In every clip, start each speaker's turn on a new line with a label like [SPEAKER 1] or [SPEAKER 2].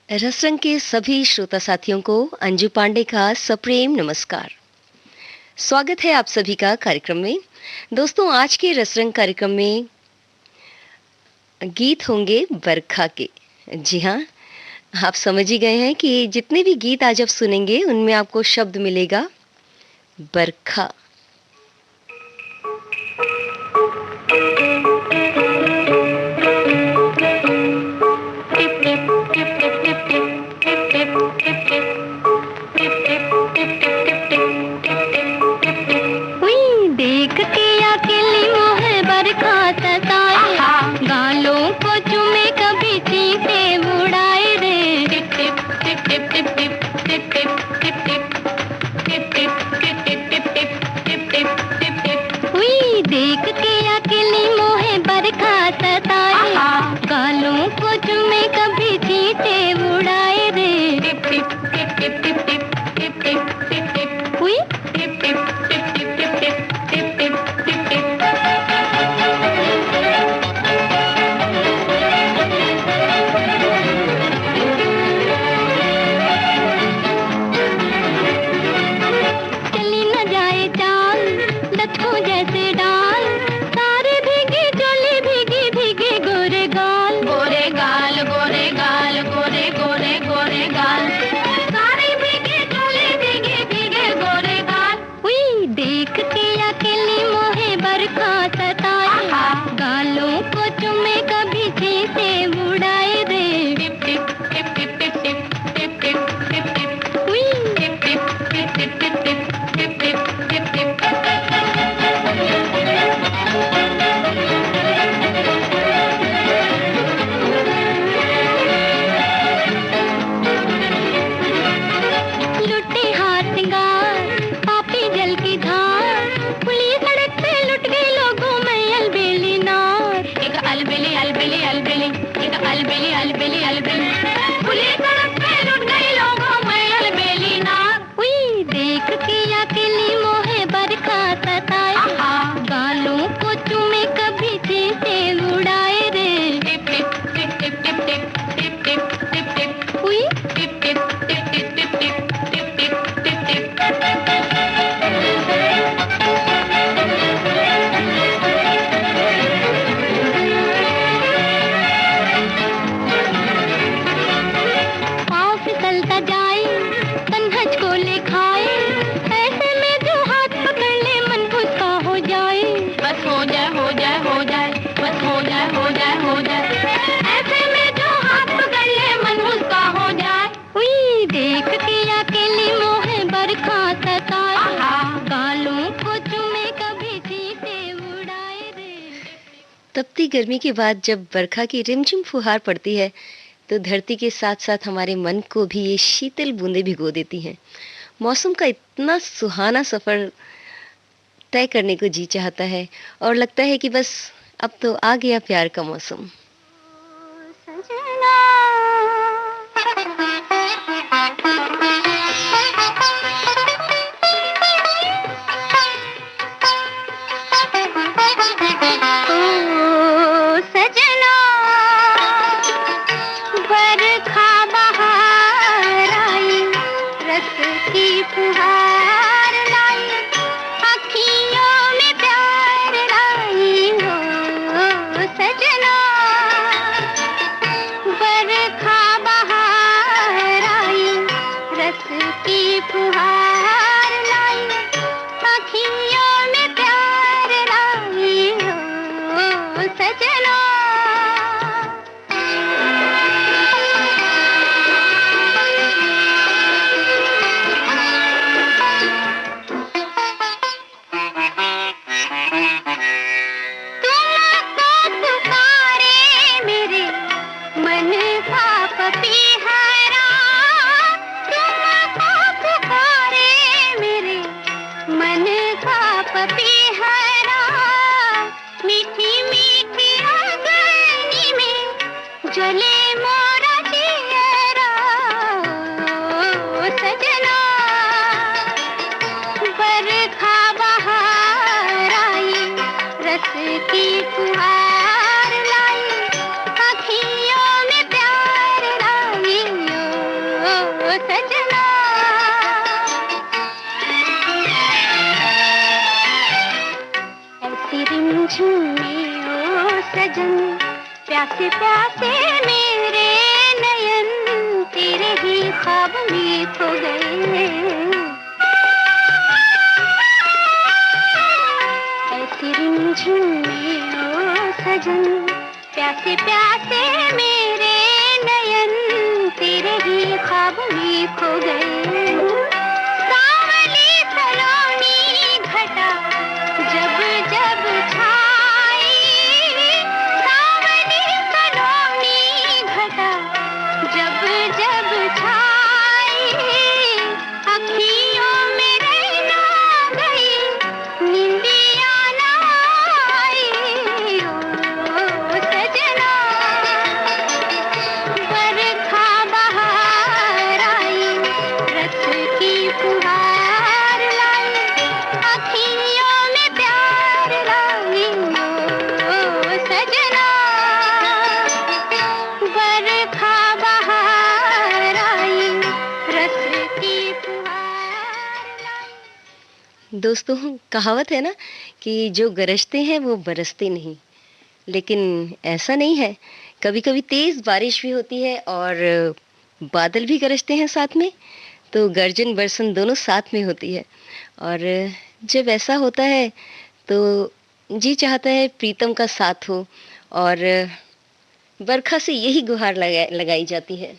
[SPEAKER 1] रसरंग के सभी श्रोता साथियों को अंजू पांडे का सप्रेम नमस्कार। स्वागत है आप सभी का कार्यक्रम में। दोस्तों, आज के रसरंग कार्यक्रम में गीत होंगे बरखा के। जी हाँ, आप समझ ही गए हैं कि जितने भी गीत आज आप सुनेंगे उनमें आपको शब्द मिलेगा बरखा। तपती गर्मी के बाद जब बरखा की रिमझिम फुहार पड़ती है तो धरती के साथ साथ हमारे मन को भी ये शीतल बूंदें भिगो देती हैं। मौसम का इतना सुहाना सफर तय करने को जी चाहता है और लगता है कि बस अब तो आ गया प्यार का मौसम।
[SPEAKER 2] की फुहार लाई, अखियों में प्यार लाई।
[SPEAKER 1] प्यासे प्यासे मेरे नयन तेरे ही ख्वाब में खो गए। ऐसी रिमझिम में ओ सजन, प्यासे प्यासे मेरे नयन तेरे ही ख्वाब में खो गए। सावली सलोनी घटा जब जब छाई, सावली सलोनी घटा जब जब छाई, अखियों में रहना गई निंदिया ना आई। ओ सजना बरखा बहार आई, रस की फुहार लाई, अखियों में प्यार लाई। ओ सजना बरखा बहार आई, रस की फुहार लाई। दोस्तों, कहावत है ना कि जो गरजते हैं वो बरसते नहीं, लेकिन ऐसा नहीं है। कभी कभी तेज बारिश भी होती है और बादल भी गरजते हैं साथ में, तो गर्जन बरसन दोनों साथ में होती है। और जब ऐसा होता है तो जी चाहता है प्रीतम का साथ हो, और बरखा से यही गुहार लगाई जाती है।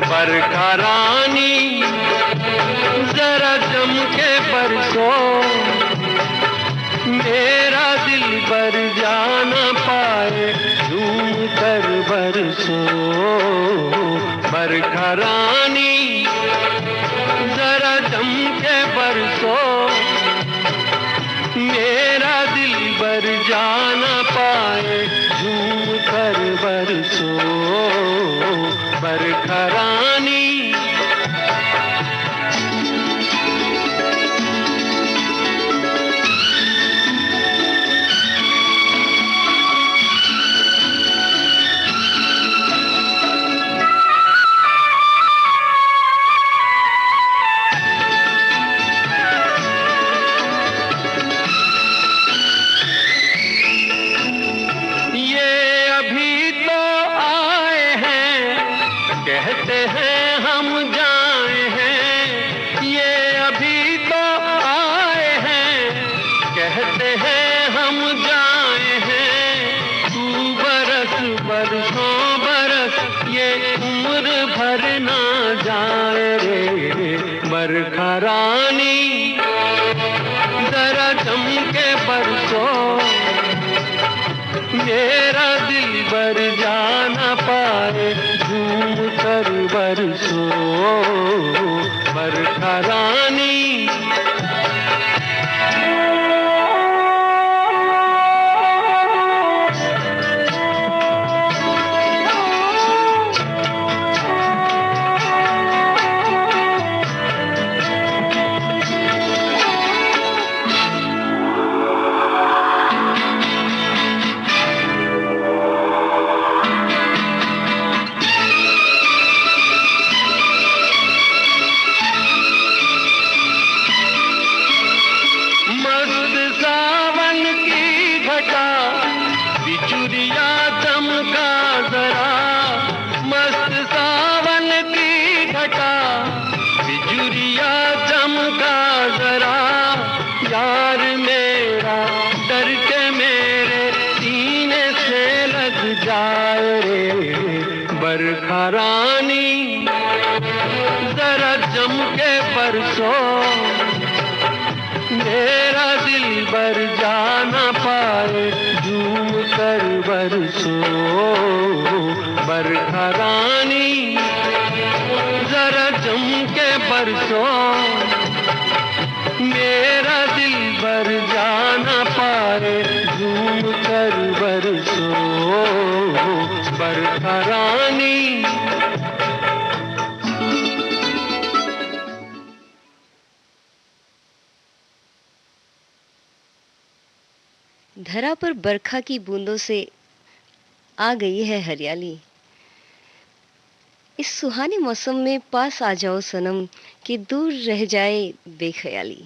[SPEAKER 2] बरखा रानी जरा जम के बरसो, मेरा दिल बर जाना पाए झूम कर बरसो। बरखा रानी जरा जम के बरसो, मेरा दिल बर जाना पाए झूम कर बरसो। बरखा रानी कहते हैं हम जाए हैं, ये अभी तो आए हैं। कहते हैं हम जाए हैं, तू बरस बरसों बरस ये उम्र भर ना जाए रे। बरखा रानी जरा जम के बरसो, मेरा दिल बर जाना पाए झूम कर बरसो। बरखा रानी मेरा दिल बर जाना पाए झूम कर बरसो बरखा रानी जरा जम के बरसो मेरा दिल बर जाना पाए झूम कर बरसो बरखा रानी।
[SPEAKER 1] धरा पर बरखा की बूंदों से आ गई है हरियाली। इस सुहाने मौसम में पास आ जाओ सनम कि दूर रह जाए बेख्याली।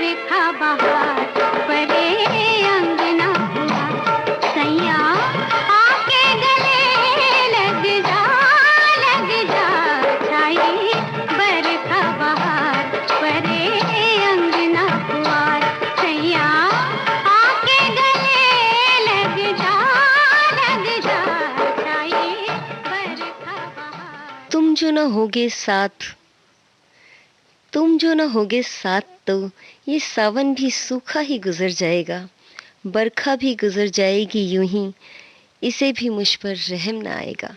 [SPEAKER 3] बरखा बहार परे अंगना हुआ सैया आके गले लग जा छाई बरखा बहार परे अंगना हुआ सैया आके गले लग जा छाई बरखा बहार।
[SPEAKER 1] तुम जो न होगे साथ, तुम जो न होगे साथ तो ये सावन भी सूखा ही गुजर जाएगा, बरखा भी गुजर जाएगी यूं ही, इसे भी मुझ पर रहम ना आएगा।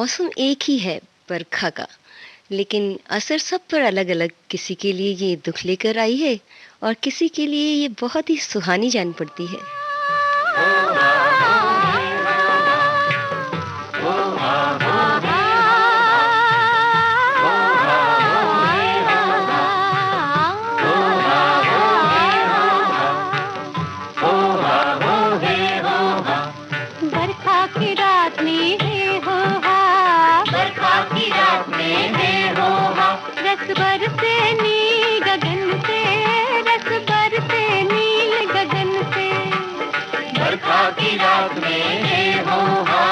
[SPEAKER 1] मौसम एक ही है, बरखा का, लेकिन असर सब पर अलग-अलग। किसी के लिए ये दुख लेकर आई है और किसी के लिए ये बहुत ही सुहानी जान पड़ती है।
[SPEAKER 3] बरखा की रात में है हो हा, बरखा की रात में है हो हा, रस बरसे नील गगन से, रस बरसे नील गगन से। बरखा की रात में है हो हा,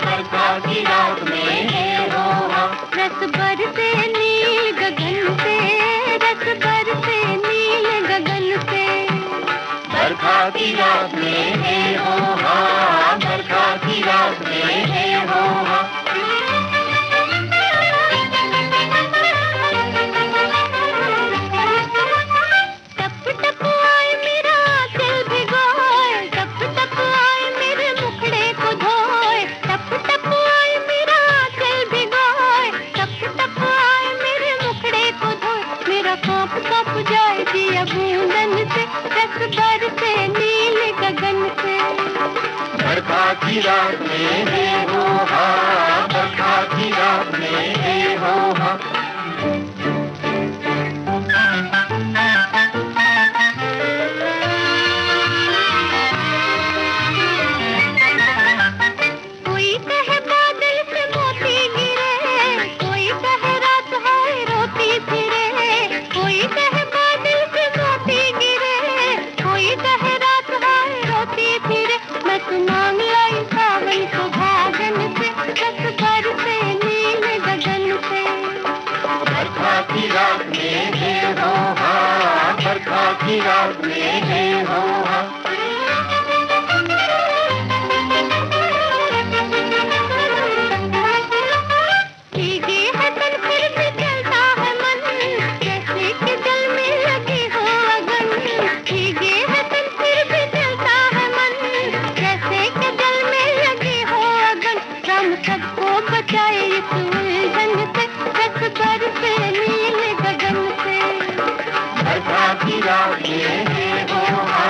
[SPEAKER 3] बरखा की रात में है हो हा, रस बरसे नील गगन से, रस बरसे नील गगन से। बरखा की रात में है हो हा, बरखा की रात में है हो हा। टप टप आए मेरा दिल भिगोए, टप टप आए मेरे मुखड़े को धोए, टप टप आए मेरा दिल भिगोए, टप टप आए मेरे मुखड़े को धोए। मेरा कांप कांप जाए दिया बूंदन से, रस बरसे नील गगन से। बरखा की रात में है हो हा, बरखा की रात में है हो हा। कोई कहे बादल से मोती गिरे, कोई कहे रात हाय रोती फिरे, कोई कहे बादल से मोती गिरे, कोई कहे रात हाय रोती फिरे। मैं तो मांग लाई सावन को भागन से, रस बरसे नील गगन से। बरखा की रात में है हो हा, बरखा की रात में है हो हा। भीगे है तन फिर भी जलता है मन, जैसे कि जल में लगी हो अगन। भीगे है तन फिर भी जलता है मन, जैसे कि जल में लगी हो अगन। राम सबको बचाए इस उलझन से, रस बरसे नील गगन से। बरखा की रात में है हो हा,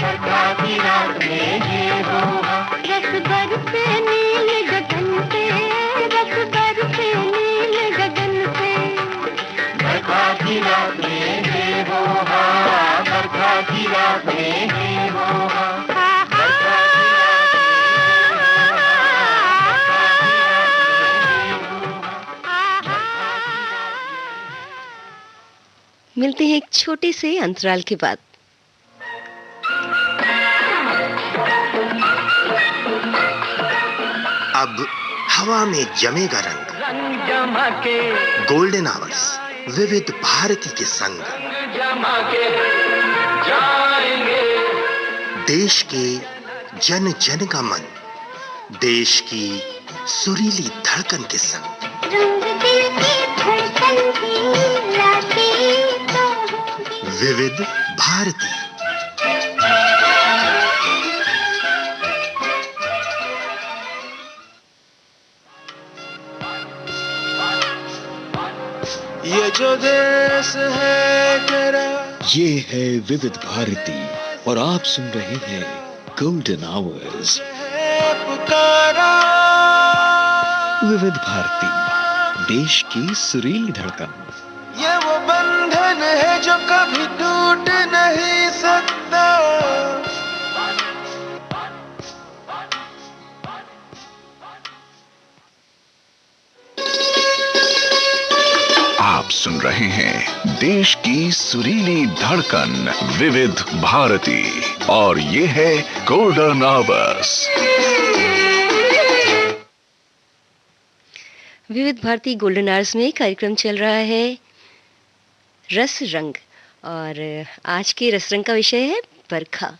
[SPEAKER 3] बरखा की रात में है हो हा, रस बरसे नील गगन से, रस बरसे नील गगन से। बरखा की रात में है हो हा, बरखा की रात में है हो हा।
[SPEAKER 1] मिलते हैं एक छोटे से अंतराल के बाद।
[SPEAKER 4] अब हवा में जमेगा रंग,
[SPEAKER 2] रंग जमा के,
[SPEAKER 4] गोल्डन आवर्स विविध भारती के संग।
[SPEAKER 2] जमा के जाएंगे,
[SPEAKER 4] देश के जन जन का मन, देश की सुरीली धड़कन के संग।
[SPEAKER 3] रंग दिल की धड़कन की लाते तो होगी।
[SPEAKER 4] विविध भारती।
[SPEAKER 2] ये जो देश है तेरा,
[SPEAKER 5] ये है विविध भारती और आप सुन रहे हैं गोल्डन आवर्स।
[SPEAKER 2] है पुकारा,
[SPEAKER 5] विविध भारती, देश की सुरीली धड़कन।
[SPEAKER 2] ये वो बंधन है जो कभी टूट नहीं सकता।
[SPEAKER 6] आप सुन रहे हैं देश की सुरीली धड़कन विविध भारती और ये है गोल्डन आवर्स।
[SPEAKER 1] विविध भारती गोल्डन आवर्स में कार्यक्रम चल रहा है रस रंग और आज के रस रंग का विषय है बरखा।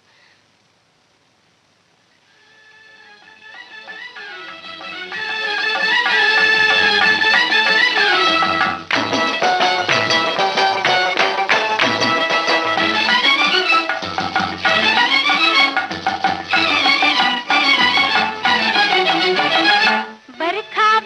[SPEAKER 3] बरखा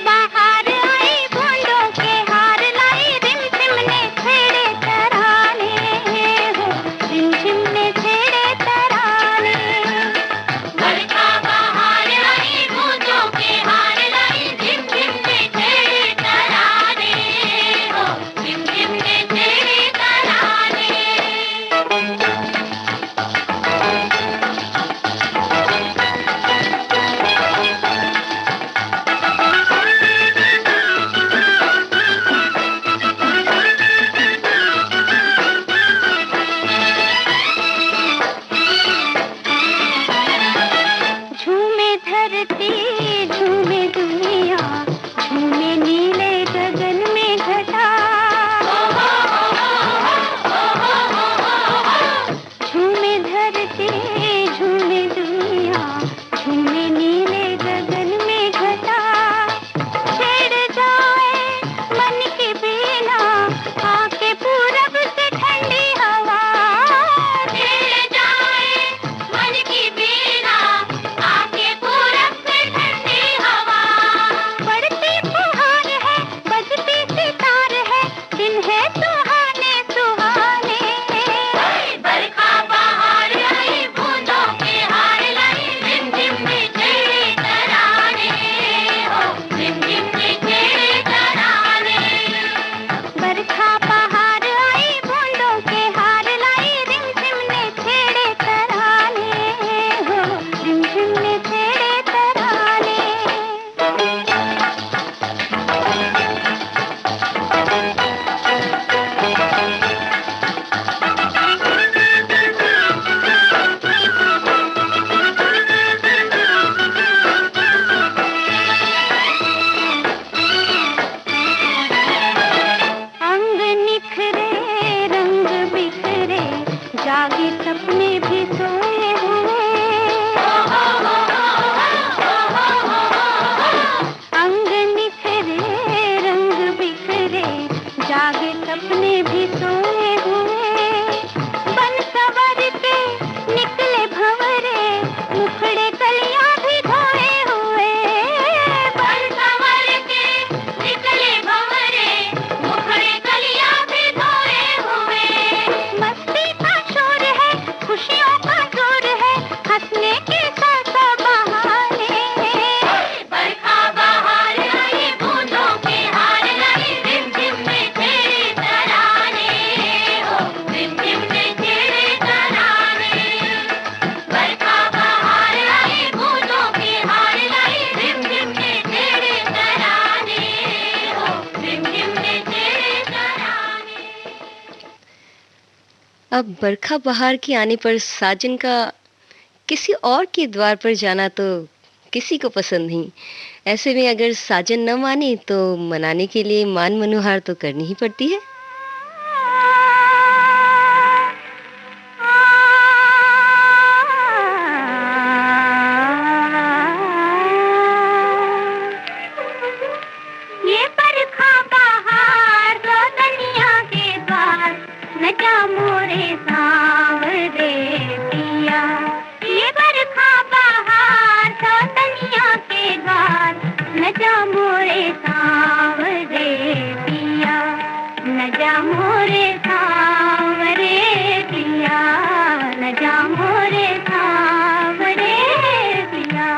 [SPEAKER 3] जागे सपने भी सोए हुए, बन सवर के निकले भंवरे, मुखड़े कलियां भी धोए हुए। बन सवर के निकले भंवरे, मुखड़े कलियां भी धोए हुए। मस्ती का शोर है, खुशियों का जोर है, हंसने के साथ बहाने। बरखा बहार आई, बूंदों के हार लाई, रिम झिम में छेड़े तराने, हो रिम झिम में छेड़े तराने। बरखा बहार आई, बूंदों के हार लाई, रिम झिम में छेड़े तराने, हो रिम झिम में छेड़े तराने।
[SPEAKER 1] अब बरखा बहार के आने पर साजन का किसी और के द्वार पर जाना तो किसी को पसंद नहीं। ऐसे में अगर साजन न माने तो मनाने के लिए मान मनोहार तो करनी ही पड़ती है।
[SPEAKER 3] ये बरखा बहार रोदनिया के द्वार, न जा मोरे सांवरे पिया। ये बरखा बहार रोदनिया के द्वार, न जा मोरे सांवरे पिया, न जा मोरे सांवरे पिया, न जा मोरे सांवरे पिया।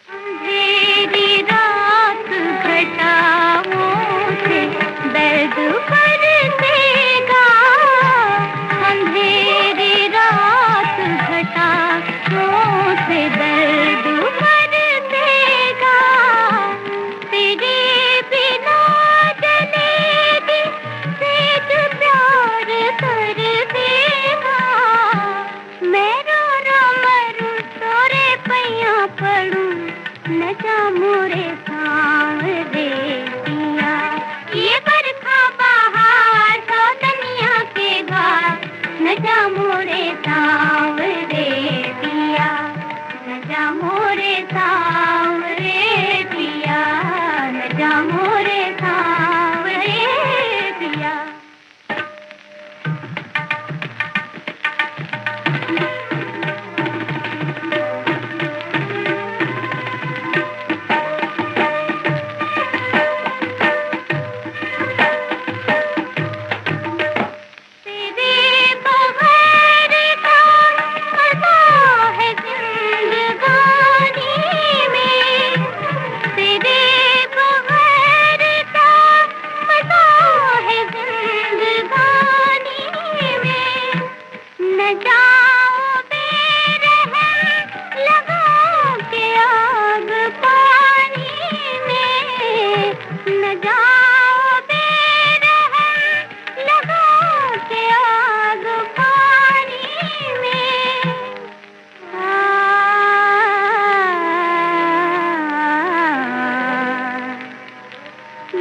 [SPEAKER 3] अंधेरी रात घटाओं से दर्द बरसेगा, अंधेरी रात घटाओं से दर्द बरसेगा। तेरे बिना जलेगी सेज प्यार कर देगा। मैं रो रो मरूं तोरे पैया पड़ूं, न जा मोरे सांवरे पिया। ये बरखा बहार सौदनिया के द्वार, न जा मोरे सांवरे पिया, न जा मोरे सांवरे पिया, न जा मोरे सांवरे पिया। तेरे बगैर का मजा है जिंदगानी में, तेरे बगैर का मजा है जिंदगानी में। न जाओ बेरहम लगा के आग पानी में, न जाओ बेरहम लगा के आग पानी में।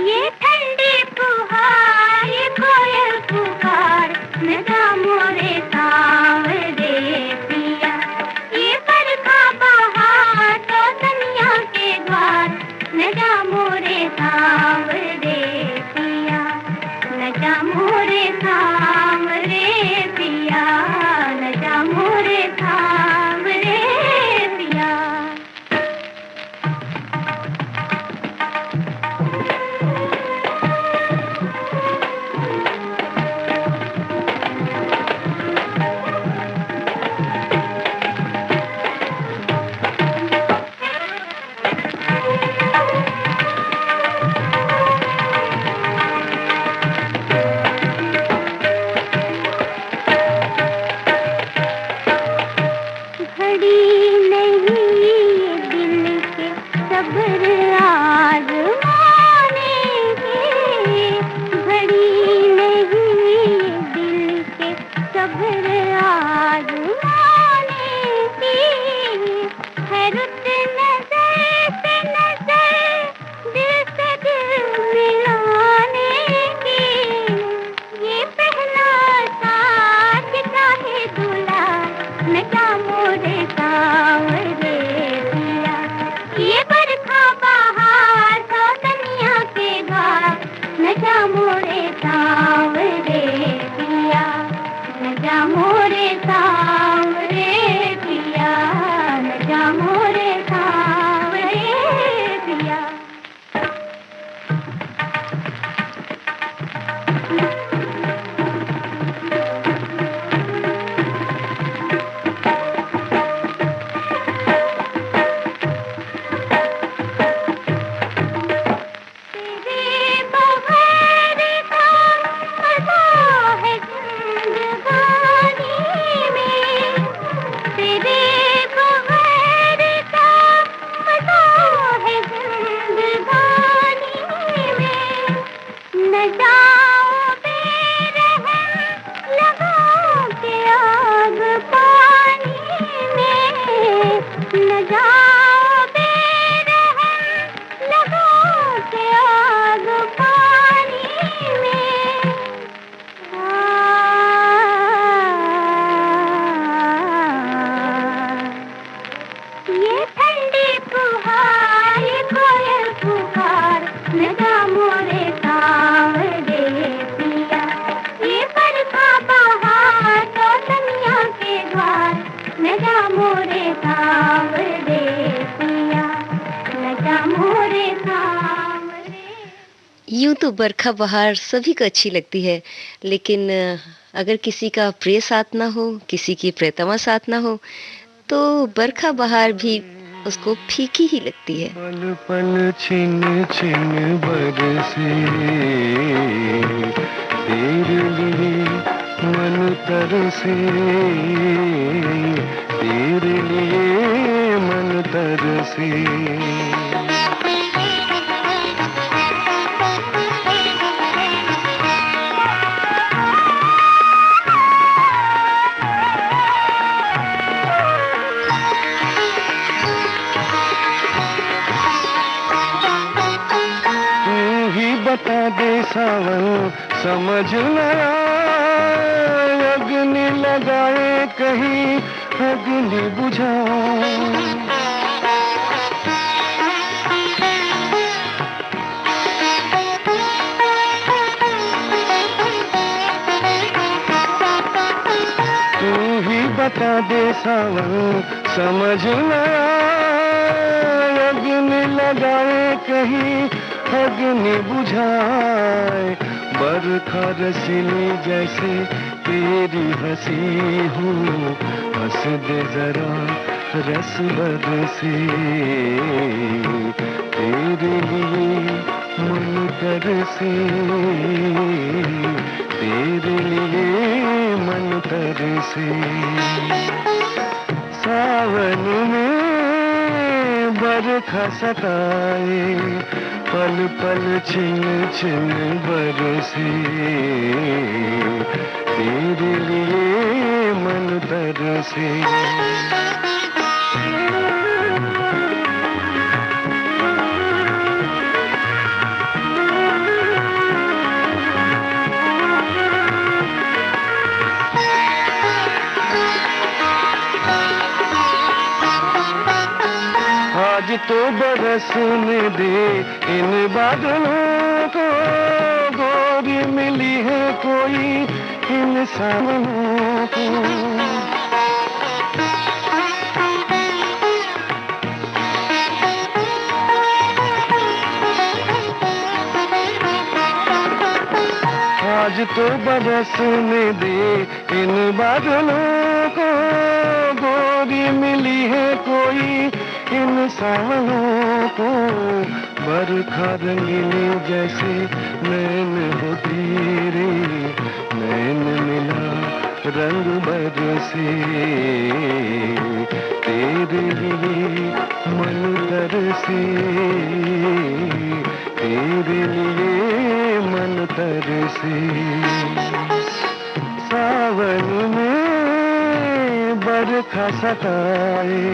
[SPEAKER 3] ये ठंडी फुहार, ये कोयल पुकार, न जा मोरे सांवरे पिया। ये बरखा बहार तो दुनिया के द्वार, न जा मोरे सांवरे पिया, न जा मोरे सांवरे पिया, न जा मोरे सांवरे पिया। मोरे सांवरे पिया, ये बरखा बहार तो दुनिया के द्वार, न जा मोरे सांवरे पिया, न जा मोरे सांवरे।
[SPEAKER 1] यूं तो बरखा बहार सभी को अच्छी लगती है, लेकिन अगर किसी का प्रिय साथ ना हो, किसी की प्रियतमा साथ ना हो, तो बरखा बहार भी उसको फीकी ही लगती है।
[SPEAKER 2] पल पल छिन छिन बरसे, तेरे लिए मन तरसे, तेरे लिए मन तरसे। बता दे सावन समझ न आए, अग्नि लगाए कहीं अग्नि बुझा। तू ही बता दे सावन समझ न आए, अग्नि लगाए कहीं अग्नि बुझाए। बरखा रसीली जैसे तेरी हंसी हूँ, हंस दे जरा रस बरसे, तेरे लिए मन तरसे, तेरे लिए मन तरसे। सावन में बरखा सताए, पल पल छिन छिन बरसे, तेरे लिए मन तरसे। आज तो बरसने दे इन बादलों को, गोरी मिली है कोई इन सावनों को। आज तो बरसने दे इन बादलों को, गोरी मिली है कोई इन सावनों को। बरखा रंगीनी जैसे नैन हो तेरे, नैन मिला रंग बरसे, तेरे लिए मन तरसे, तेरे लिए मन तरसे। सावन में बरखा सताए,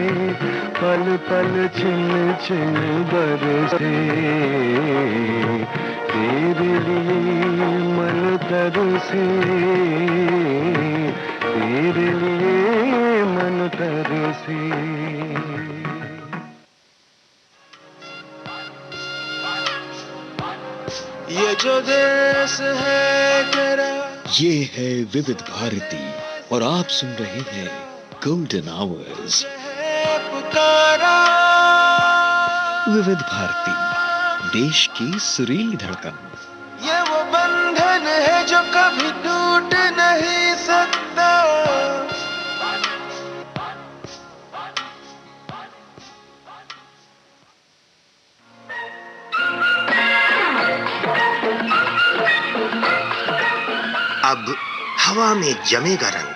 [SPEAKER 2] पल पल छिन छिन बरसे, तेरे लिए मन तरसे, तेरे लिए मन तरसे। ये जो देश है तेरा,
[SPEAKER 5] ये है विविध भारती और आप सुन रहे हैं गोल्डन आवर्स।
[SPEAKER 2] पुकारा
[SPEAKER 5] विविध भारती, देश की सुरीली धड़कन।
[SPEAKER 2] ये वो बंधन है जो कभी टूट नहीं सकता।
[SPEAKER 4] अब हवा में जमेगा रंग,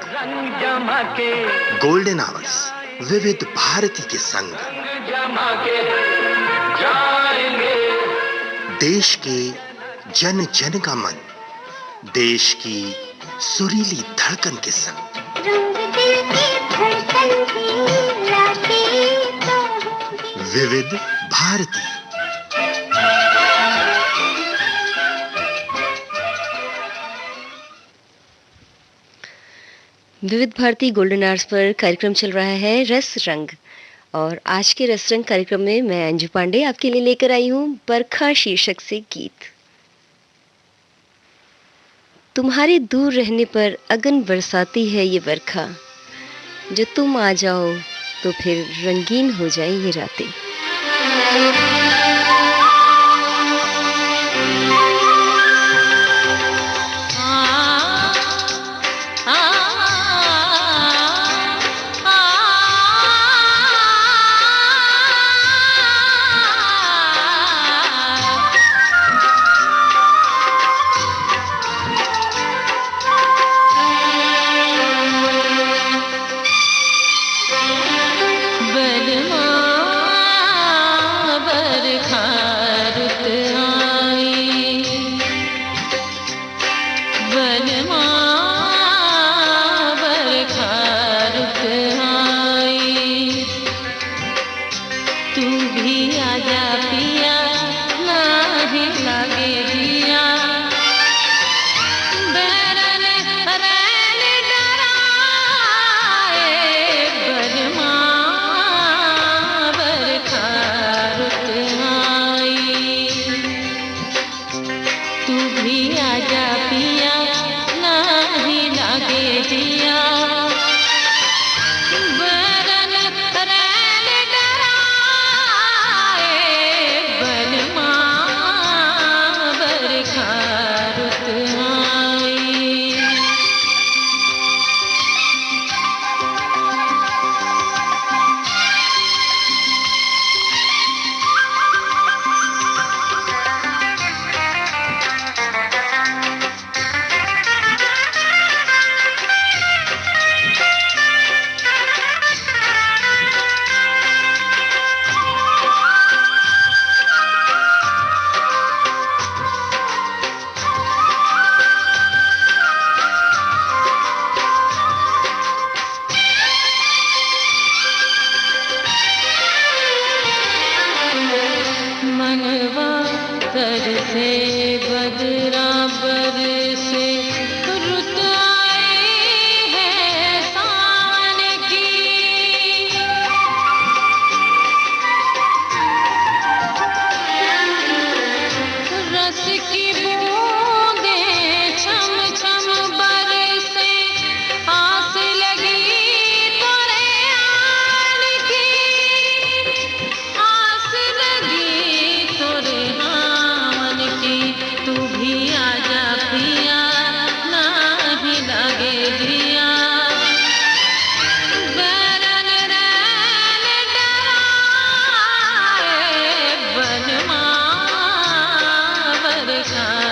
[SPEAKER 2] जमा के
[SPEAKER 4] गोल्डन आवर्स विविध भारती के संग।
[SPEAKER 2] जमा के जाएंगे,
[SPEAKER 4] देश के जन जन का मन, देश की सुरीली धड़कन के संग।
[SPEAKER 3] रंग दिल की धड़कन की लाके तो होगी।
[SPEAKER 4] विविध भारती।
[SPEAKER 1] विविध भारती गोल्डन आवर्स पर कार्यक्रम चल रहा है रस रंग, और आज के रस रंग कार्यक्रम में मैं अंजू पांडे आपके लिए लेकर आई हूँ बरखा शीर्षक से गीत। तुम्हारे दूर रहने पर अगन बरसाती है ये बरखा, जो तुम आ जाओ तो फिर रंगीन हो जाए ये रातें।
[SPEAKER 3] बरखा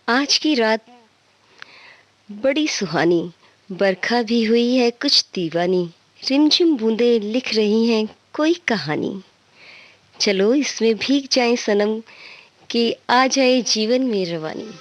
[SPEAKER 1] आज की रात बड़ी सुहानी, बरखा भी हुई है कुछ दीवानी, रिमझिम बूंदें लिख रही हैं कोई कहानी। चलो इसमें भीग जाएं सनम कि आ जाए जीवन में रवानी।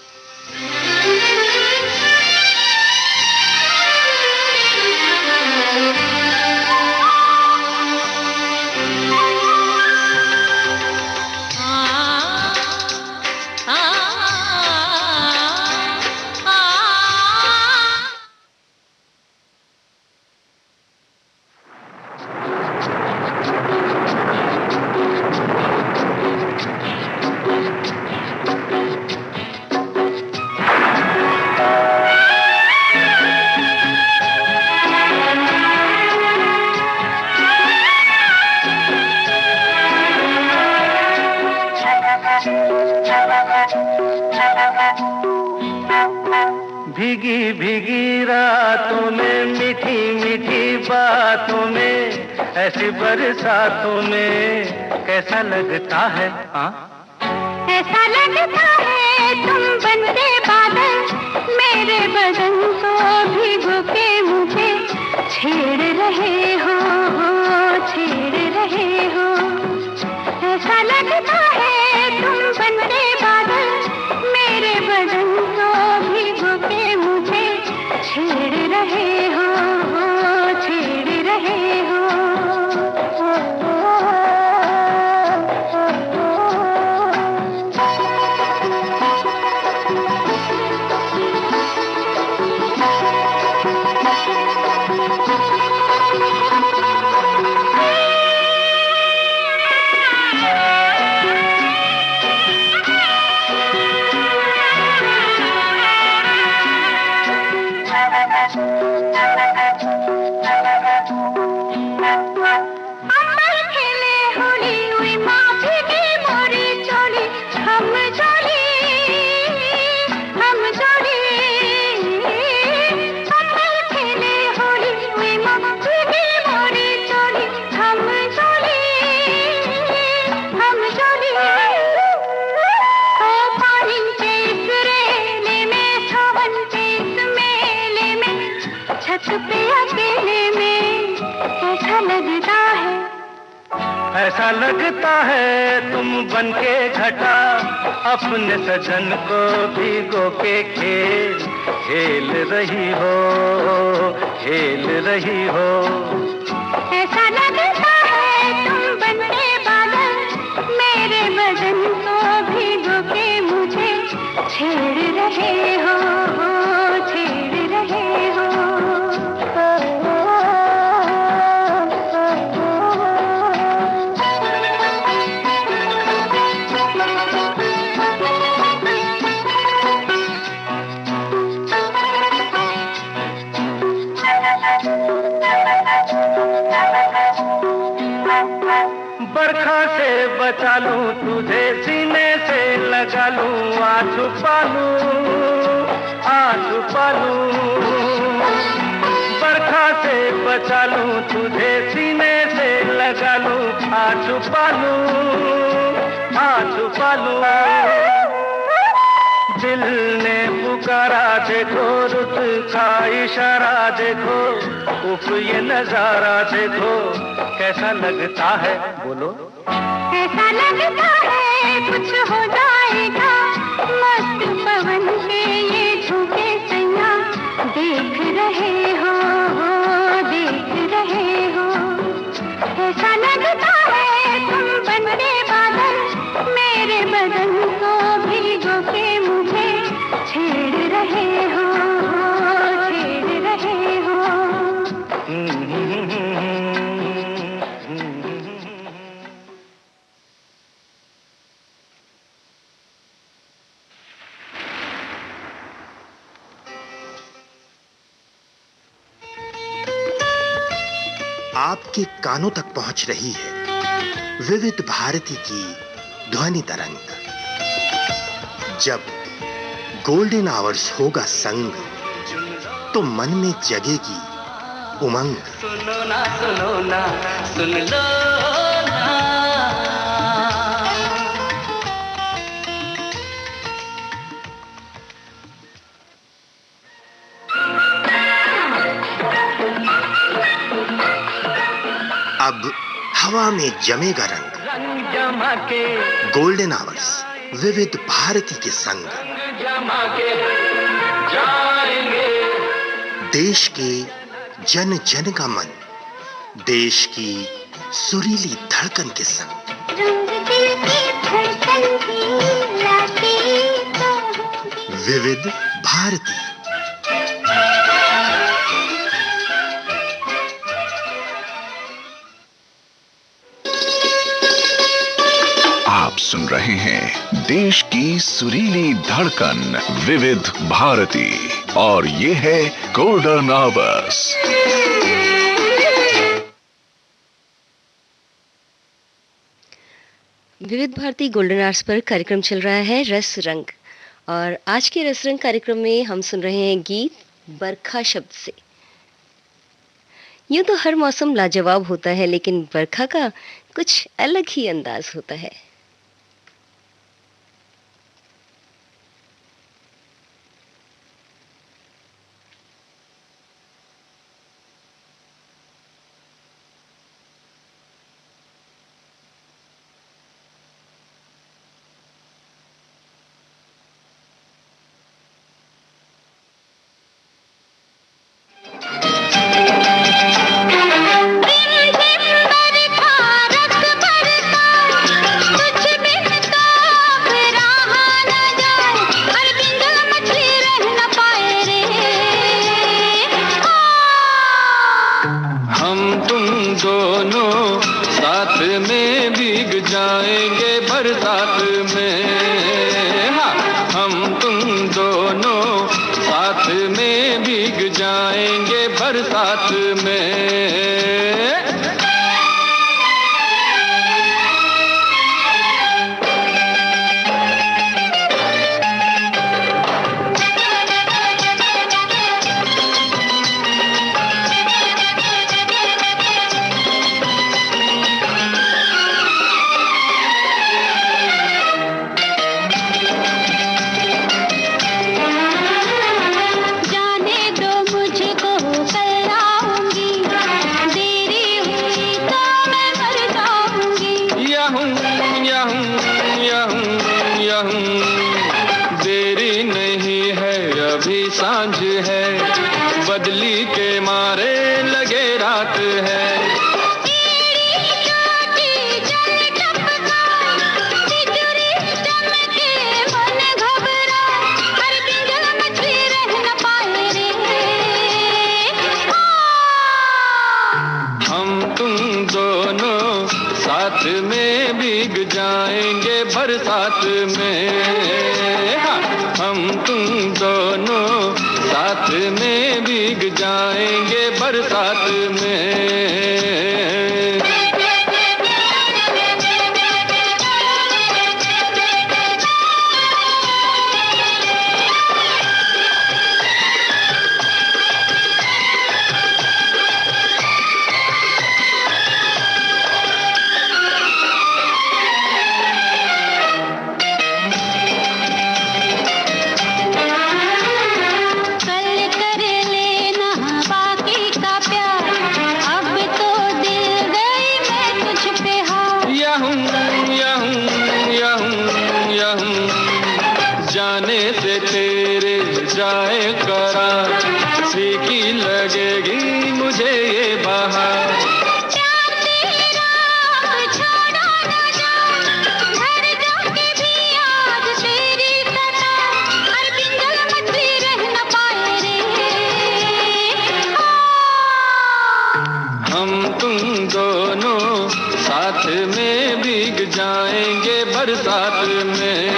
[SPEAKER 2] भीगी भीगी रातों में, मीठी मीठी बातों में, ऐसी बरसातों में कैसा लगता है? हाँ,
[SPEAKER 3] ऐसा लगता है तुम बनते बादल, मेरे बदन को भिगो के मुझे छेड़ रहे हो, छेड़ रहे हो। ऐसा लगता है तुम बनते बादल, मेरे बदन को भिगो के मुझे छेड़ रहे हो, छेड़ रहे हो।
[SPEAKER 2] ऐसा लगता है तुम बनके घटा, अपने सजन को भिगो के खेल खेल रही हो, खेल रही हो।
[SPEAKER 3] ऐसा लगता है तुम बनके बादल, मेरे बदन को भिगो के मुझे छेड़ रहे हो, छेड़ रहे हो।
[SPEAKER 2] बरखा से बचा लूं तुझे, सीने से लगा लूं, आ छुपा लूं। बरखा से बचा लूं तुझे, सीने से लगा लूं, आ छुपा लूं। दिल ने पुकारा देखो, रुत का इशारा देखो, उफ ये नजारा देखो, कैसा लगता है बोलो?
[SPEAKER 3] ऐसा लगता है कुछ हो जाएगा, मस्त पवन के ये झूठे सैया देख रहे हो, देख रहे हो। ऐसा लगता है तुम बनते बादल, मेरे बदन को भिगो के मुझे छेड़ रहे हो, छेड़ रहे हो।
[SPEAKER 4] आपके कानों तक पहुंच रही है विविध भारती की ध्वनि तरंग। जब गोल्डन आवर्स होगा संग, तो मन में जगेगी उमंग।
[SPEAKER 2] सुनो ना सुन लो ना।
[SPEAKER 4] अब हवा में जमेगा रंग।
[SPEAKER 2] रंग जमा के
[SPEAKER 4] गोल्डन आवर्स विविध भारती के संग।
[SPEAKER 2] जमा के जाएंगे।
[SPEAKER 4] देश के जन जन का मन, देश की सुरीली धड़कन के संग।
[SPEAKER 3] रंग दिल की धड़कन की लाते तो होंगे।
[SPEAKER 4] विविध भारती।
[SPEAKER 6] आप सुन रहे हैं देश की सुरीली धड़कन विविध भारती और ये है गोल्डन आवर्स।
[SPEAKER 1] विविध भारती गोल्डन आवर्स पर कार्यक्रम चल रहा है रस रंग, और आज के रस रंग कार्यक्रम में हम सुन रहे हैं गीत बरखा शब्द से। यूं तो हर मौसम लाजवाब होता है, लेकिन बरखा का कुछ अलग ही अंदाज होता है।
[SPEAKER 2] दोनों साथ में भीग जाएंगे बरसात में। हाँ, हम तुम दोनों साथ में भीग जाएंगे बरसात में। देरी नहीं है अभी सांझ है, बदली के मारे लगे रात है। हम तुम दोनों साथ में भीग जाएंगे बरसात में। हाँ, हम तुम दोनों साथ में भीग जाएंगे बरसात में। जाने से तेरे जाए करार, फीकी लगेगी मुझे ये बहार। हम तुम दोनों साथ में भीग जाएंगे बरसात में।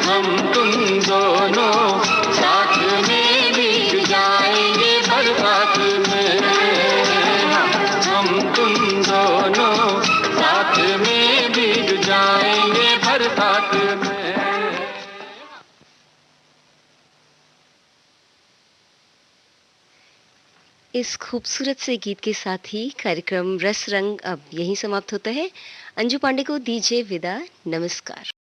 [SPEAKER 2] हम तुम दोनों साथ में भीग जाएंगे बरसात में। हम तुम दोनों साथ में भीग जाएंगे बरसात में।
[SPEAKER 1] इस खूबसूरत से गीत के साथ ही कार्यक्रम रस रंग अब यहीं समाप्त होता है। अंजू पांडे को दीजिए विदा, नमस्कार।